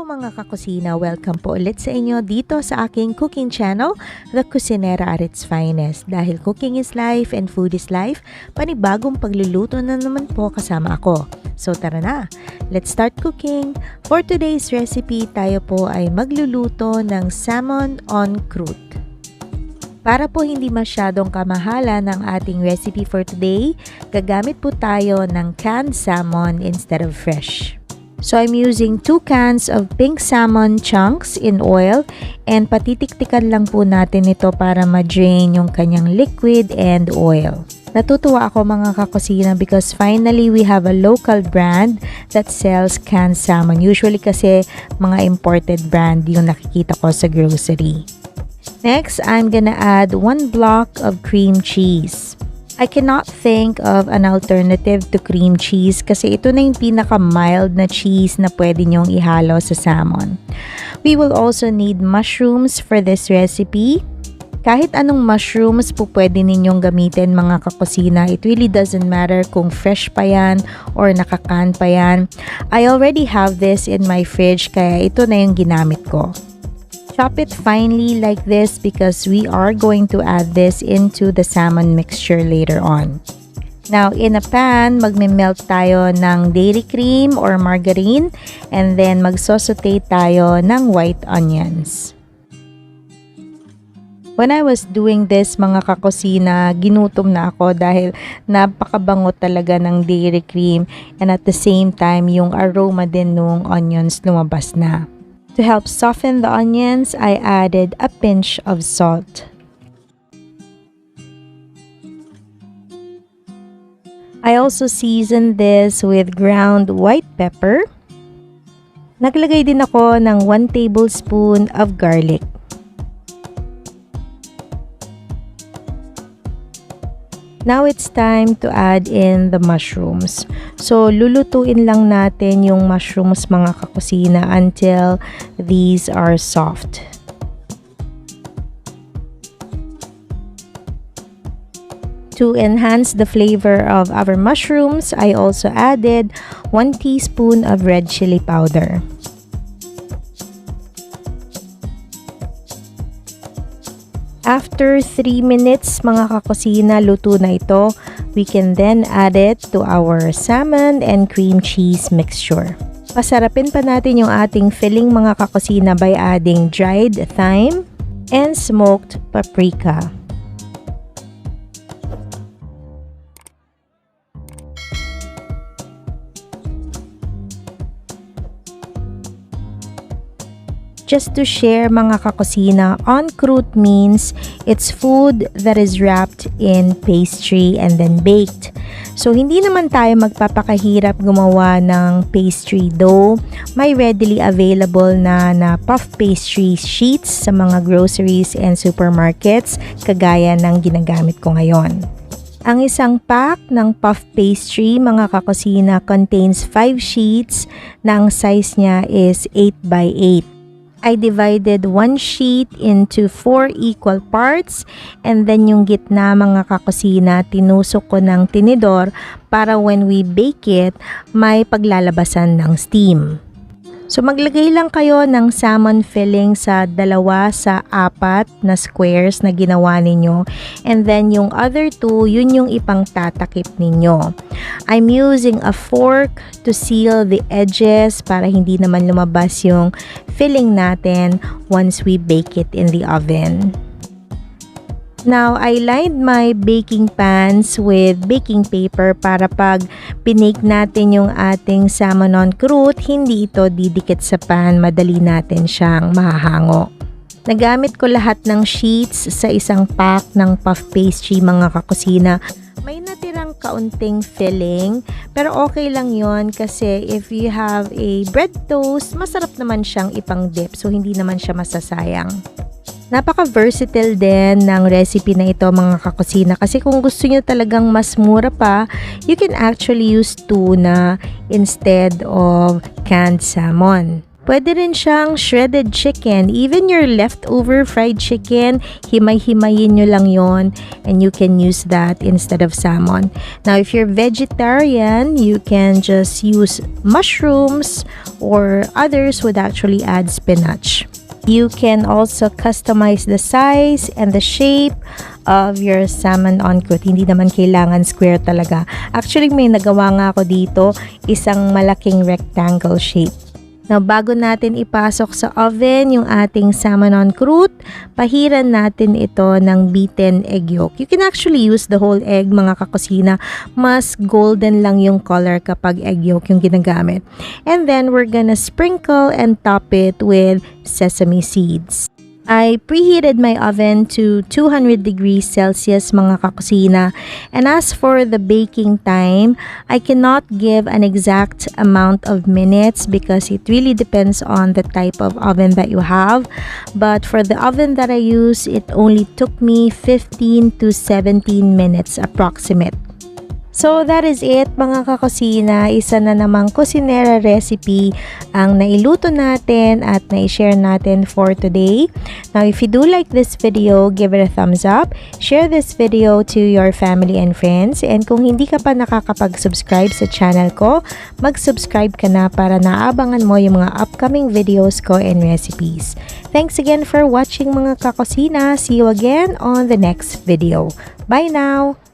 Hello mga kakusina! Welcome po ulit sa inyo dito sa aking cooking channel, The Cusinera at its Finest. Dahil cooking is life and food is life, panibagong pagluluto na naman po kasama ako. So tara na! Let's start cooking! For today's recipe, tayo po ay magluluto ng salmon en croûte. Para po hindi masyadong kamahalan ng ating recipe for today, gagamit po tayo ng canned salmon instead of fresh. So I'm using 2 cans of pink salmon chunks in oil and patitiktikan lang po natin ito para ma-drain yung kanyang liquid and oil. Natutuwa ako mga kakusina because finally we have a local brand that sells canned salmon. Usually kasi mga imported brand yung nakikita ko sa grocery. Next, I'm gonna add 1 block of cream cheese. I cannot think of an alternative to cream cheese kasi ito na yung pinaka-mild na cheese na pwede nyong ihalo sa salmon. We will also need mushrooms for this recipe. Kahit anong mushrooms po pwede ninyong gamitin mga kakusina. It really doesn't matter kung fresh pa yan or nakakan pa yan. I already have this in my fridge kaya ito na yung ginamit ko. Chop it finely like this because we are going to add this into the salmon mixture later on. Now, in a pan, magme-melt tayo ng dairy cream or margarine and then magsasaute tayo ng white onions. When I was doing this mga kakusina, ginutom na ako dahil napakabango talaga ng dairy cream and at the same time yung aroma din ng onions lumabas na. To help soften the onions, I added a pinch of salt. I also seasoned this with ground white pepper. Naglagay din ako ng 1 tablespoon of garlic. Now it's time to add in the mushrooms. So, lulutuin lang natin yung mushrooms mga kakusina until these are soft. To enhance the flavor of our mushrooms, I also added 1 teaspoon of red chili powder. After 3 minutes mga kakusina, luto na ito. We can then add it to our salmon and cream cheese mixture. Pasarapin pa natin yung ating filling mga kakusina by adding dried thyme and smoked paprika. Just to share mga kakusina, en croûte means it's food that is wrapped in pastry and then baked. So, hindi naman tayo magpapakahirap gumawa ng pastry dough. May readily available na puff pastry sheets sa mga groceries and supermarkets kagaya ng ginagamit ko ngayon. Ang isang pack ng puff pastry mga kakusina contains 5 sheets na ang size niya is 8 by 8. I divided 1 sheet into 4 equal parts and then yung gitna mga kakusina tinusok ko ng tinidor para when we bake it, may paglalabasan ng steam. So maglagay lang kayo ng salmon filling sa 2 sa 4 na squares na ginawa ninyo and then yung other 2, yun yung ipangtatakip ninyo. I'm using a fork to seal the edges para hindi naman lumabas yung filling natin once we bake it in the oven. Now, I lined my baking pans with baking paper para pag pinake natin yung ating salmon en croûte, hindi ito didikit sa pan, madali natin siyang mahahango. Nagamit ko lahat ng sheets sa isang pack ng puff pastry mga kakusina. May natirang kaunting filling, pero okay lang yon kasi if you have a bread toast, masarap naman siyang ipang dip, so hindi naman siya masasayang. Napaka-versatile din ng recipe na ito mga kakusina kasi kung gusto nyo talagang mas mura pa, you can actually use tuna instead of canned salmon. Pwede rin siyang shredded chicken. Even your leftover fried chicken, himay-himayin nyo lang yon and you can use that instead of salmon. Now, if you're vegetarian, you can just use mushrooms, or others would actually add spinach. You can also customize the size and the shape of your salmon en croûte. Hindi naman kailangan square talaga. Actually, may nagawa nga ako dito, isang malaking rectangle shape. Now, bago natin ipasok sa oven yung ating salmon en croûte, pahiran natin ito ng beaten egg yolk. You can actually use the whole egg, mga kakusina. Mas golden lang yung color kapag egg yolk yung ginagamit. And then, we're gonna sprinkle and top it with sesame seeds. I preheated my oven to 200 degrees Celsius, mga kakusina. And as for the baking time, I cannot give an exact amount of minutes because it really depends on the type of oven that you have. But for the oven that I use, it only took me 15 to 17 minutes approximate. So that is it, mga kakusina. Isa na namang kusinera recipe ang nailuto natin at na-share natin for today. Now, if you do like this video, give it a thumbs up. Share this video to your family and friends. And kung hindi ka pa nakakapag-subscribe sa channel ko, mag-subscribe ka na para naabangan mo yung mga upcoming videos ko and recipes. Thanks again for watching, mga kakusina. See you again on the next video. Bye now!